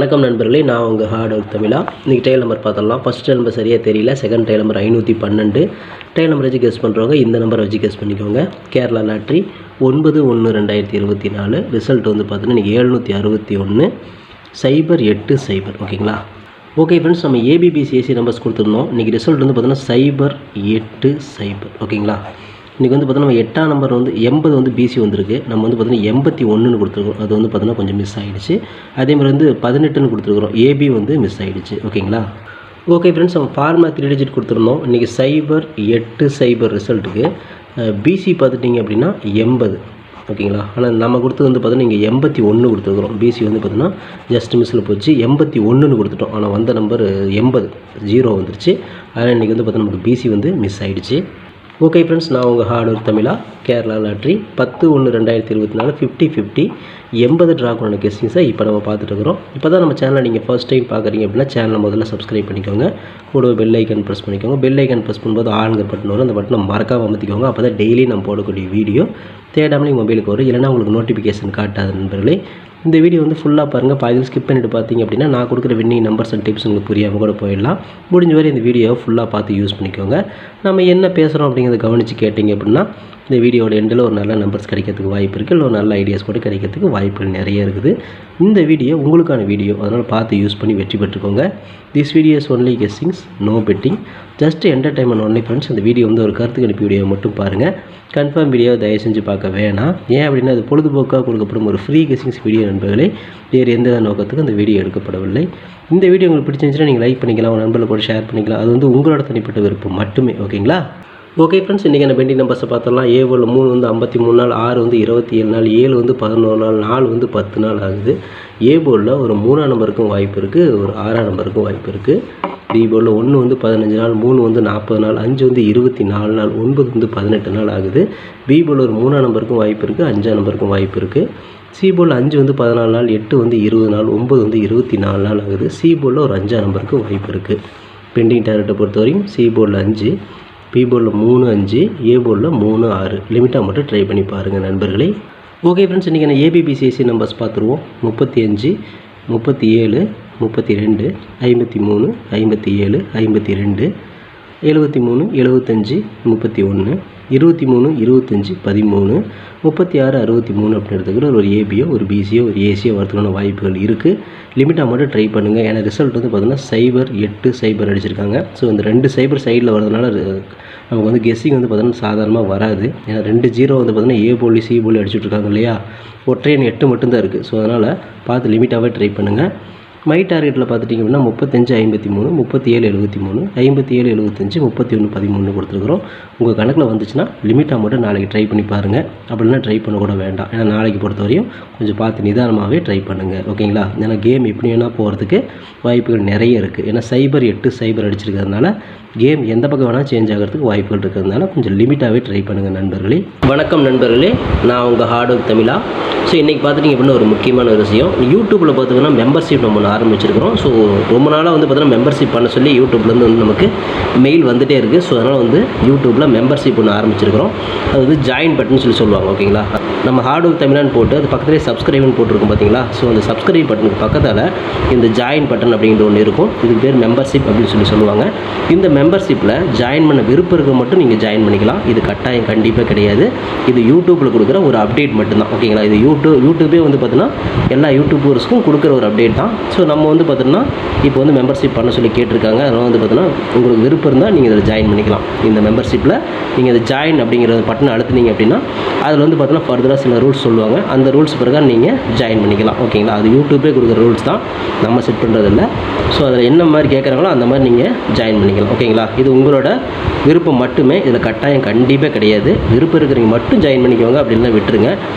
வணக்கம் நண்பர்களே, நான் உங்கள் ஹார்ட் ஒர்க் தமிழா. இன்றைக்கி ட்ரையல் நம்பர் பார்த்துடலாம். ஃபஸ்ட் ட்ரையல் நம்பர் சரியாக தெரியல, second trial number 512. Trial number வச்சு கெஸ் பண்ணுறவங்க இந்த நம்பரை வச்சு கெஸ் பண்ணிக்கோங்க. கேரளா லாட்ரி 9/1/2024. ரிசல்ட் வந்து பார்த்தீங்கன்னா இன்றைக்கி 761 080. ஓகேங்களா? ஓகே ஃப்ரெண்ட்ஸ், நம்ம ஏபிபிசிஎஸ்சி நம்பர்ஸ் கொடுத்துருந்தோம். இன்றைக்கி ரிசல்ட் வந்து பார்த்தீங்கன்னா 080. ஓகேங்களா? இன்றைக்கி வந்து பார்த்தீங்கன்னா நம்ம 8ஆம் நம்பர் வந்து 80 வந்து பிசி வந்திருக்கு. நம்ம வந்து பார்த்தீங்கன்னா 81 கொடுத்துருக்கோம். அது வந்து பார்த்தீங்கன்னா கொஞ்சம் மிஸ் ஆகிடுச்சு. அதேமாதிரி வந்து 18 கொடுத்துருக்குறோம். ஏபி வந்து மிஸ் ஆகிடுச்சு. ஓகேங்களா? ஓகே ஃப்ரெண்ட்ஸ், நம்ம ஃபார்முலா 3 டிஜிட் கொடுத்துருந்தோம். இன்றைக்கி 080 ரிசல்ட்டுக்கு பிசி பார்த்துட்டிங்க அப்படின்னா 80. ஓகேங்களா? ஆனால் நம்ம கொடுத்தது வந்து பார்த்தீங்கன்னா இங்கே 81 கொடுத்துருக்குறோம். பிசி வந்து பார்த்தீங்கன்னா ஜஸ்ட் மிஸ்ஸில் போச்சு. 81 கொடுத்துட்டோம். ஆனால் வந்த நம்பர் 80 0 வந்துருச்சு. அதனால் இன்றைக்கி வந்து பார்த்தீங்கன்னா நமக்கு பிசி வந்து மிஸ் ஆகிடுச்சு. ஓகே ஃப்ரெண்ட்ஸ், நான் உங்கள் ஹார்ட் ஒர்க் தமிழா. கேரளா லாட்ரி 10/1/2024 50/50 80 ட்ரா பண்ண கெஸ்டிங்ஸை இப்போ நம்ம பார்த்துட்டு இருக்கிறோம். இப்போ தான் நம்ம சேனலை நீங்கள் ஃபர்ஸ்ட் டைம் பார்க்குறீங்க அப்படின்னா சேனலை முதல்ல சப்ஸ்கிரைப் பண்ணிக்கோங்க. கூட பெல் ஐக்கன் ப்ரெஸ் பண்ணிக்கோங்க. பெல் ஐக்கன் ப்ரெஸ் பண்ணும்போது ஆளுங்கிற பட்டன் வரும். அந்த பட்டனை மறக்காமல் அமர்த்திக்கோங்க. அப்போ தான் டெய்லி நம்ம போடக்கூடிய வீடியோ தேடாமலே மொபைலுக்கு வரும். இல்லைனா உங்களுக்கு நோட்டிஃபிகேஷன் காட்டாது நண்பர்களே. இந்த வீடியோ வந்து ஃபுல்லாக பாருங்கள். பாதியில் ஸ்கிப் பண்ணிட்டு பார்த்தீங்க அப்படின்னா நான் கொடுக்குற வின்னிங் நம்பர்ஸ் அண்ட் டிப்ஸ் உங்களுக்கு புரியாமல் கூட போயிடலாம். முடிஞ்ச வரை இந்த வீடியோவை ஃபுல்லாக பார்த்து யூஸ் பண்ணிக்கோங்க. நம்ம என்ன பேசுகிறோம் அப்படிங்கிறத கவனித்து கேட்டிங்க அப்படின்னா இந்த வீடியோட எண்டில் ஒரு நல்ல நம்பர்ஸ் கிடைக்கிறதுக்கு வாய்ப்பு இருக்குது. இல்லை ஒரு நல்ல ஐடியாஸ் கூட கிடைக்கிறதுக்கு வாய்ப்புகள் நிறைய இருக்குது. இந்த வீடியோ உங்களுக்கான வீடியோ, அதனால் பார்த்து யூஸ் பண்ணி வெற்றி பெற்றுக்கோங்க. This videos only guessings, no betting, just entertainment only friends. இந்த வீடியோ வந்து ஒரு கருத்து கணிப்பு வீடியோ மட்டும் பாருங்கள். கன்ஃபார்ம் வீடியோவை தயவு செஞ்சு பார்க்க வேணாம். ஏன் அப்படின்னா அது பொழுதுபோக்காக கொடுக்கப்படும் ஒரு ஃப்ரீ கெஸ்ஸிங்ஸ் வீடியோ நண்பர்களே. வேறு எந்த நோக்கத்துக்கும் அந்த வீடியோ எடுக்கப்படவில்லை. இந்த வீடியோ உங்களுக்கு பிடிச்சிருந்துச்சுன்னா நீங்கள் லைக் பண்ணிக்கலாம், உங்கள் நண்பர்கள் கூட ஷேர் பண்ணிக்கலாம். அது வந்து உங்களோட தனிப்பட்ட விருப்பம் மட்டுமே. ஓகேங்களா? ஓகே ஃப்ரெண்ட்ஸ், இன்றைக்கி என்ன பெண்டிங் நம்பர்ஸை பார்த்தலாம். ஏ போல் 3 வந்து 53 நாள், 6 வந்து 27 நாள், 7 வந்து 11 நாள், 4 வந்து 10 நாள் ஆகுது. ஏ போர்டில் ஒரு 3ஆம் நம்பருக்கும் வாய்ப்பு இருக்குது, ஒரு 6ஆம் நம்பருக்கும் வாய்ப்பு இருக்குது. பி போர்டில் 1 வந்து 15 நாள், 3 வந்து 40 நாள், 5 வந்து 24 நாள், 9 வந்து 18 நாள் ஆகுது. பி போர்டில் ஒரு 3ஆம் நம்பருக்கும் வாய்ப்பு இருக்குது, 5ஆம் நம்பருக்கும் வாய்ப்பு இருக்குது. சி போர்டில் 5 வந்து 14 நாள், 8 வந்து 20 நாள், 9 வந்து 24 நாள் ஆகுது. சி போர்டில் ஒரு 5ஆம் நம்பருக்கு வாய்ப்பு இருக்குது. பெண்டிங் டார்கெட்டை பொறுத்தவரையும் சி போர்டில் 5, பி போர்டில் 3 5, ஏ போர்டில் 3 6 லிமிட்டாக மட்டும் ட்ரை பண்ணி பாருங்கள் நண்பர்களே. ஓகே ஃப்ரெண்ட்ஸ், இன்றைக்கி நான் ஏபிபிசிஎஸ்சி நம்பர்ஸ் பார்த்துருவோம். 35 37 32 53 57 52 73 75 31 23 25 13 36 63 அப்படின்னு எடுத்துக்கிற ஒரு ஏபியோ ஒரு பிசியோ ஒரு ஏசியோ வரதுக்கான வாய்ப்புகள் இருக்குது. லிமிட்டாக மட்டும் ட்ரை பண்ணுங்கள். ஏன்னா ரிசல்ட் வந்து பார்த்தீங்கன்னா 080 அடிச்சிருக்காங்க. ஸோ இந்த 2 0 சைடில் வரதுனால நமக்கு வந்து கெஸ்ஸிங் வந்து பார்த்தீங்கன்னா சாதாரணமாக வராது. ஏன்னா 2 0 வந்து பார்த்தீங்கன்னா ஏ போலி சி போலி அடிச்சுட்ருக்காங்க இல்லையா. ஒற்றை எண் 8 மட்டும்தான் இருக்குது. ஸோ அதனால் பார்த்து லிமிட்டாகவே ட்ரை பண்ணுங்கள். மை டார்கெட்டில் பார்த்துட்டிங்க அப்படின்னா 35 53 37 73 57 75 31 13 கொடுத்துருக்குறோம். உங்கள் கணக்கில் வந்துச்சுன்னா லிமிட்டாக மட்டும் நாளைக்கு ட்ரை பண்ணி பாருங்கள். அப்படின்னா ட்ரை பண்ணக்கூட வேண்டாம். ஏன்னா நாளைக்கு பொறுத்தவரையும் கொஞ்சம் பார்த்து நிதானமாகவே ட்ரை பண்ணுங்கள். ஓகேங்களா? ஏன்னா கேம் எப்படி வேணால் போகிறதுக்கு வாய்ப்புகள் நிறைய இருக்குது. ஏன்னா 080 அடிச்சிருக்கிறதுனால கேம் எந்த பக்கம் வேணால் சேஞ்ச் ஆகிறதுக்கு வாய்ப்புகள் இருக்கிறதுனால கொஞ்சம் லிமிட்டாகவே ட்ரை பண்ணுங்கள் நண்பர்களே. வணக்கம் நண்பர்களே, நான் உங்கள் ஹார்ட் ஒர்க் தமிழா. ஸோ இன்றைக்கி பார்த்துட்டிங்க அப்படின்னா ஒரு முக்கியமான ஒரு விஷயம். யூடியூப்பில் பார்த்திங்கன்னா மெம்பர்ஷிப் நம்ம ஒன்று ஆரம்பிச்சிருக்கிறோம். ஸோ ரொம்ப நாளாக வந்து பார்த்தீங்கன்னா மெம்பர்ஷிப் பண்ண சொல்லி யூடியூப்லேருந்து வந்து நமக்கு மெயில் வந்துகிட்டே இருக்குது. ஸோ அதனால் வந்து யூடியூப்பில் மெம்பர்ஷிப் ஒன்று ஆரம்பிச்சிருக்கிறோம். அது வந்து ஜாயின் பட்டன் சொல்லுவாங்க. ஓகேங்களா? நம்ம ஹார்ட் ஒர்க் தமிழான்னு போட்டு அது பக்கத்துலேயே சப்ஸ்கிரைப்னு போட்டிருக்கோம் பார்த்தீங்களா. ஸோ அந்த சப்ஸ்கிரைப் பட்டனுக்கு பக்கத்தில் இந்த ஜாயின் பட்டன் அப்படிங்கிற ஒன்று இருக்கும். இதுக்கு பேர் மெம்பர்ஷிப் அப்படின்னு சொல்லுவாங்க. இந்த மெம்பர்ஷிப்பில் ஜாயின் பண்ண விருப்பம் இருக்க மட்டும் நீங்கள் ஜாயின் பண்ணிக்கலாம். இது கட்டாயம் கண்டிப்பாக கிடையாது. இது யூடியூப்பில் கொடுக்குற ஒரு அப்டேட் மட்டும்தான். ஓகேங்களா? இது யூடியூபே வந்து பார்த்தீங்கன்னா எல்லா யூடியூபர்ஸ்க்கும் கொடுக்குற ஒரு அப்டேட் தான். ஸோ நம்ம வந்து பார்த்தீங்கன்னா இப்போ வந்து மெம்பர்ஷிப் பண்ண சொல்லி கேட்டிருக்காங்க. அதனால் வந்து பார்த்தீங்கன்னா உங்களுக்கு விருப்பம் இருந்தால் நீங்கள் இதில் ஜாயின் பண்ணிக்கலாம். இந்த மெம்பர்ஷிப்பில் நீங்கள் இந்த ஜாயின் அப்படிங்கிற பட்டனை அழுத்தினீங்க அப்படின்னா அதில் வந்து பார்த்தீங்கன்னா ஃபர்தராக சில ரூல்ஸ் சொல்லுவாங்க. அந்த ரூல்ஸ் பிரகாரம் நீங்கள் ஜாயின் பண்ணிக்கலாம். ஓகேங்களா? அது யூடியூபே கொடுக்குற ரூல்ஸ் தான், நம்ம செட் பண்ணுறதில்ல. ஸோ அதில் என்ன மாதிரி கேட்குறாங்களோ அந்த மாதிரி நீங்கள் ஜாயின் பண்ணிக்கலாம். ஓகேங்களா? இது உங்களோட விருப்பம் மட்டுமே. இதில் கட்டாயம் கண்டிப்பாக கிடையாது. விருப்பம் இருக்கிறவங்க மட்டும் ஜாயின் பண்ணிக்கோங்க, அப்படின்லாம் விட்டுருங்க.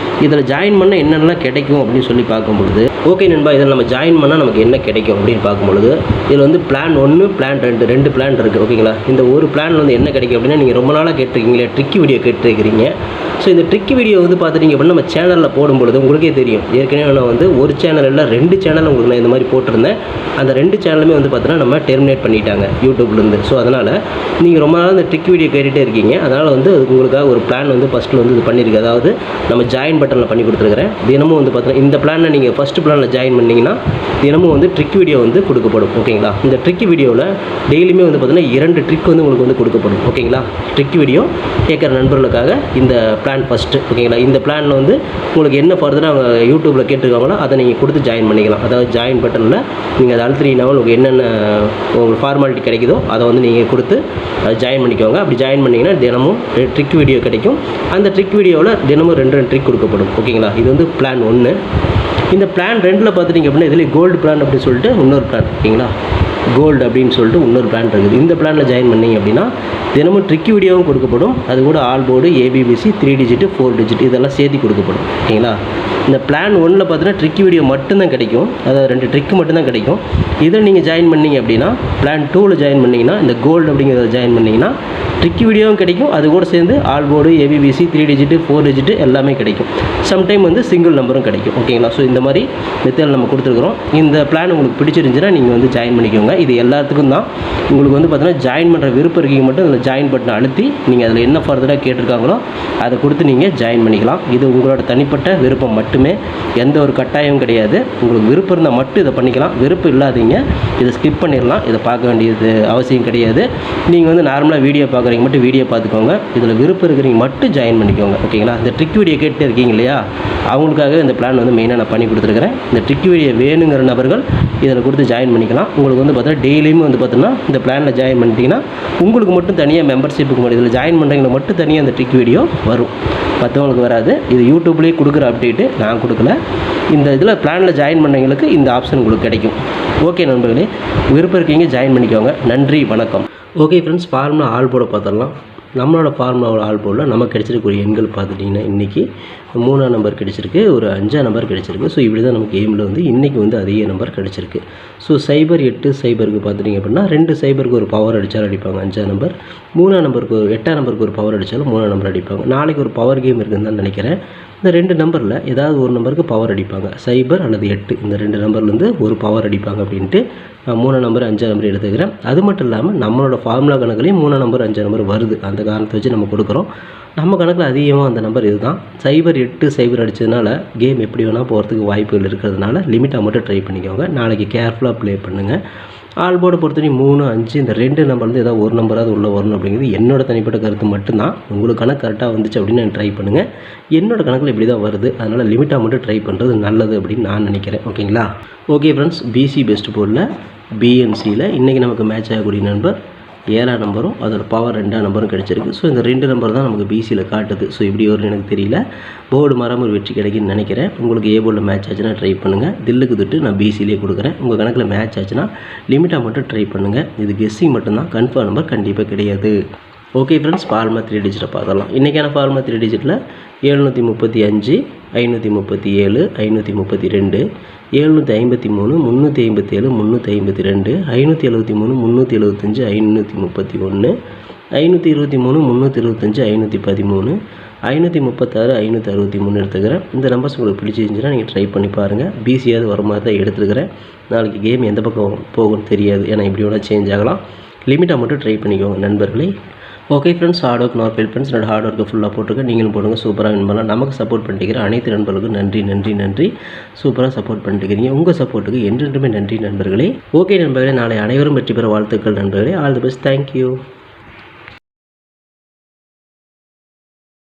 இதில் ஜாயின் பண்ணால் என்னென்னலாம் கிடைக்கும் அப்படின்னு சொல்லி பார்க்கும்பொழுது, ஓகே நண்பா, இதில் நம்ம ஜாயின் பண்ணால் நமக்கு என்ன கிடைக்கும் அப்படின்னு பார்க்கும்பொழுது இதில் வந்து பிளான் 1 பிளான் 2 பிளான் இருக்குது. ஓகேங்களா? இந்த ஒரு பிளான் வந்து என்ன கிடைக்கும் அப்படின்னா நீங்கள் ரொம்ப நாளாக கேட்டிருக்கீங்களே ட்ரிக்கி வீடியோ கேட்டிருக்கிறீங்க. ஸோ இந்த ட்ரிக்கி வீடியோ வந்து பார்த்துட்டிங்க அப்படின்னா நம்ம சேனலில் போடும்பொழுது உங்களுக்கே தெரியும். ஏற்கனவே நான் வந்து ஒரு சேனல் இல்லை 2 சேனல் உங்களுக்கு நான் இந்த மாதிரி போட்டிருந்தேன். அந்த 2 சேனலுமே வந்து பார்த்தீங்கன்னா நம்ம டெர்மினேட் பண்ணிட்டாங்க யூடியூப்லேருந்து. ஸோ அதனால் நீங்கள் ரொம்ப நாள் இந்த ட்ரிக் வீடியோ கேட்டுகிட்டே இருக்கீங்க. அதனால் வந்து அதுக்கு உங்களுக்காக ஒரு பிளான் வந்து ஃபஸ்ட்டில் வந்து இது பண்ணியிருக்கு. அதாவது நம்ம ஜாயின் பட்டனில் பண்ணி கொடுத்துருக்குறேன். தினமும் வந்து பார்த்தீங்கன்னா இந்த பிளானை நீங்கள் ஃபஸ்ட்டு பிளான் சேனலில் ஜாயின் பண்ணிங்கன்னா தினமும் வந்து ட்ரிக் வீடியோ வந்து கொடுக்கப்படும். ஓகேங்களா? இந்த ட்ரிக் வீடியோவில் டெய்லியுமே வந்து பார்த்திங்கன்னா 2 ட்ரிக் வந்து உங்களுக்கு வந்து கொடுக்கப்படும். ஓகேங்களா? ட்ரிக் வீடியோ கேட்குற நண்பர்களுக்காக இந்த பிளான் ஃபஸ்ட்டு. ஓகேங்களா? இந்த பிளானில் வந்து உங்களுக்கு என்ன ஃபர்தராக அவங்க யூடியூப்பில் கேட்டிருக்காங்களோ அதை நீங்கள் கொடுத்து ஜாயின் பண்ணிக்கலாம். அதாவது ஜாயின் பட்டனில் நீங்கள் அதை அழுத்தினீங்கன்னா உங்களுக்கு என்னென்ன உங்களுக்கு ஃபார்மாலிட்டி கிடைக்குதோ அதை வந்து நீங்கள் கொடுத்து ஜாயின் பண்ணிக்கோங்க. அப்படி ஜாயின் பண்ணிங்கன்னா தினமும் ட்ரிக் வீடியோ கிடைக்கும். அந்த ட்ரிக் வீடியோவில் தினமும் 2 ட்ரிக் கொடுக்கப்படும். ஓகேங்களா? இது வந்து பிளான் 1. இந்த பிளான் 2ல் பார்த்துட்டிங்க அப்படின்னா இதில் கோல்டு பிளான் அப்படின்னு சொல்லிட்டு இன்னொரு பிளான். ஓகேங்களா? கோல்டு அப்படின்னு சொல்லிட்டு இன்னொரு பிளான் இருக்குது. இந்த பிளானில் ஜாயின் பண்ணிங்க அப்படின்னா தினமும் ட்ரிக் வீடியோவும் கொடுக்கப்படும். அது கூட all board, ABBC, 3 digit, 4 digit இதெல்லாம் சேர்த்து கொடுக்கப்படும். ஓகேங்களா? இந்த பிளான் 1ல் பார்த்தீங்கன்னா ட்ரிக் வீடியோ மட்டும்தான் கிடைக்கும். அதாவது 2 ட்ரிக் மட்டும்தான் கிடைக்கும். இதில் நீங்கள் ஜாயின் பண்ணிங்க அப்படின்னா பிளான் 2ல் ஜாயின் பண்ணிங்கன்னா இந்த கோல்டு அப்படிங்கிறத ஜாயின் பண்ணிங்கன்னா ட்ரிக் வீடியோவும் கிடைக்கும். அது கூட சேர்ந்து all board, ABBC, 3 digit, 4 digit எல்லாமே கிடைக்கும். சம்டைம் வந்து சிங்கிள் நம்பரும் கிடைக்கும். ஓகேங்களா? ஸோ இந்த மாதிரி மெத்தட் நம்ம கொடுத்துருக்குறோம். இந்த பிளான் உங்களுக்கு பிடிச்சிருந்துச்சுன்னா நீங்கள் வந்து ஜாயின் பண்ணிக்கோங்க. இது எல்லாத்துக்கும் தான். உங்களுக்கு வந்து பார்த்தீங்கன்னா ஜாயின் பண்ணுற விருப்பம் இருக்கீங்க மட்டும் அதில் ஜாயின் பட்டனை அழுத்தி நீங்கள் அதில் என்ன ஃபர்தராக கேட்டிருக்காங்களோ அதை கொடுத்து நீங்கள் ஜாயின் பண்ணிக்கலாம். இது உங்களோட தனிப்பட்ட விருப்பம் மட்டுமே, எந்த ஒரு கட்டாயமும் கிடையாது. உங்களுக்கு விருப்பம் இருந்தால் மட்டும் இதை பண்ணிக்கலாம். விருப்பம் இல்லாதீங்க இதை ஸ்கிப் பண்ணிடலாம். இதை பார்க்க வேண்டியது அவசியம் கிடையாது. நீங்கள் வந்து நார்மலாக வீடியோ பார்க்குறீங்க மட்டும் வீடியோ பார்த்துக்கோங்க. இதில் விருப்பம் இருக்கிறீங்க மட்டும் ஜாயின் பண்ணிக்கோங்க. ஓகேங்களா? இந்த ட்ரிக் வீடியோ கேட்டு இருக்கீங்க இல்லையா, அவங்களுக்காக இந்த பிளான் வந்து மெயினாக நான் பண்ணி கொடுத்துருக்கிறேன். இந்த ட்ரிக் வீடியோ வேணுங்கிற நபர்கள் இதில் கொடுத்து ஜாயின் பண்ணிக்கலாம். உங்களுக்கு வந்து பார்த்தீங்கன்னா டெய்லியுமே வந்து பார்த்தீங்கன்னா இந்த பிளானில் ஜாயின் பண்ணிட்டீங்கன்னா உங்களுக்கு மட்டும் தனியாக மெம்பர்ஷிப்புக்கு மட்டும் இதில் ஜாயின் பண்ணுறவங்களுக்கு மட்டும் தனியாக அந்த ட்ரிக் வீடியோ வரும், மற்றவங்களுக்கு வராது. இது யூடியூப்லேயே கொடுக்குற அப்டேட்டு, நான் கொடுக்கல. இந்த இதில் பிளானில் ஜாயின் பண்ணவங்களுக்கு இந்த ஆப்ஷன் உங்களுக்கு கிடைக்கும். ஓகே நண்பர்களே, விருப்பம் இருக்கீங்க ஜாயின் பண்ணிக்கோங்க. நன்றி, வணக்கம். ஓகே ஃப்ரெண்ட்ஸ், ஃபார்முலா ஆல் போர்டை பார்த்துடலாம். நம்மளோட ஃபார்முலாவோட ஆல் போர்டில் நமக்கு கிடைச்சிருக்கக்கூடிய எண்கள் பார்த்துட்டிங்கன்னா இன்றைக்கி 3ஆம் நம்பர் கிடச்சிருக்கு, ஒரு 5ஆம் நம்பர் கிடச்சிருக்கு. ஸோ இப்படி தான் நமக்கு கேமில் வந்து இன்றைக்கி வந்து அதிக நம்பர் கிடச்சிருக்கு. ஸோ 08 பார்த்துட்டிங்க அப்படின்னா 2 0க்கு ஒரு பவர் அடித்தாலும் அடிப்பாங்க 5ஆம் நம்பர். 3ஆம் நம்பருக்கு 8ஆம் நம்பருக்கு ஒரு பவர் அடித்தாலும் 3ஆம் நம்பர் அடிப்பாங்க. நாளைக்கு ஒரு பவர் கேம் இருக்குதுன்னு தான் நினைக்கிறேன். இந்த 2 நம்பரில் ஏதாவது ஒரு நம்பருக்கு பவர் அடிப்பாங்க. 0 அல்லது 8 இந்த 2 நம்பர்லேருந்து ஒரு பவர் அடிப்பாங்க அப்படின்ட்டு நான் 3ஆம் நம்பர் 5ஆம் நம்பர் எடுத்துக்கிறேன். அது மட்டும் இல்லாமல் நம்மளோட ஃபார்முலா கணக்குலேயும் 3ஆம் நம்பர் 5ஆம் நம்பர் வருது. அந்த காரணத்தை வச்சு நம்ம கொடுக்குறோம். நம்ம கணக்கில் அதிகமாக அந்த நம்பர் இதுதான். 08 அடித்ததுனால கேம் எப்படி வேணால் போகிறதுக்கு வாய்ப்புகள் இருக்கிறதுனால லிமிட்டாக மட்டும் ட்ரை பண்ணிக்கோங்க. நாளைக்கு கேர்ஃபுல்லாக ப்ளே பண்ணுங்கள். ஆல் போர்டை பொறுத்தவரைக்கும் 3, 5 இந்த 2 நம்பர்லேருந்து ஏதாவது ஒரு நம்பராவது உள்ளே வரணும் அப்படிங்கிறது என்னோட தனிப்பட்ட கருத்து மட்டும்தான். உங்களுக்கு கணக்கு கரெக்டாக வந்துச்சு அப்படின்னு நான் ட்ரை பண்ணுங்கள். என்னோட கணக்கில் இப்படி தான் வருது, அதனால் லிமிட்டாக மட்டும் ட்ரை பண்ணுறது நல்லது அப்படின்னு நான் நினைக்கிறேன். ஓகேங்களா? ஓகே ஃப்ரெண்ட்ஸ், பிசி பெஸ்ட் போர்டில் பிஎன்சியில் இன்றைக்கி நமக்கு மேட்ச் ஆகக்கூடிய நம்பர் 7ஆம் நம்பரும் அதோட பவர் 2ஆம் நம்பரும் கிடச்சிருக்கு. ஸோ இந்த 2 நம்பர் தான் நமக்கு பிசியில் காட்டுது. ஸோ இப்படி வரும்னு எனக்கு தெரியல. போர்டு மாறாமல் ஒரு வெற்றி கிடைக்குன்னு நினைக்கிறேன். உங்களுக்கு ஏ போர்டில் மேட்ச் ஆச்சுன்னா ட்ரை பண்ணுங்கள். தில்லுக்கு தொட்டு நான் பிசியிலே கொடுக்குறேன். உங்கள் கணக்கில் மேட்ச் ஆச்சுன்னா லிமிட்டாக மட்டும் ட்ரை பண்ணுங்கள். இது கெஸ்ஸிங் மட்டும்தான், கன்ஃபார்ம் நம்பர் கண்டிப்பாக கிடையாது. ஓகே ஃப்ரெண்ட்ஸ், ஃபார்முலா 3 டிஜிட்டை பார்த்துடலாம். இன்றைக்கான ஃபார்முலா 3 டிஜிட்டில் 735, 537, 532, 753, 357, 352, 573, 375, 531, 523, 325, 513, 536, 563 எடுத்துக்கிறேன். இந்த நம்பர்ஸ் உங்களுக்கு பிடிச்சிருந்துச்சுன்னா நீங்கள் ட்ரை பண்ணி பாருங்கள். பிசியாவது வர மாதிரி தான் எடுத்துக்கிறேன். நாளைக்கு கேம் எந்த பக்கம் போகும்னு தெரியாது, ஏன்னா இப்படி வேணால் சேஞ்ச் ஆகலாம். லிமிட்டாக மட்டும் ட்ரை பண்ணிக்கோங்க நண்பர்களே. Okay friends, hard work not fail friends. என்னோட ஹார்ட் ஒர்க்கை ஃபுல்லாக போட்டுருக்கேன். நீங்களும் போடுங்க, சூப்பராக வின் பண்ணலாம். நமக்கு சப்போர்ட் பண்ணிக்கிற அனைத்து நண்பர்களுக்கும் நன்றி நன்றி நன்றி. சூப்பராக சப்போர்ட் பண்ணிக்கிறீங்க. உங்கள் சப்போர்ட்டுக்கு என்றென்றுமே நன்றி நண்பர்களே. ஓகே நண்பர்களே, நாளை அனைவரும் வெற்றி பெற வாழ்த்துக்கள் நண்பர்களே. All the best. தேங்க்யூ.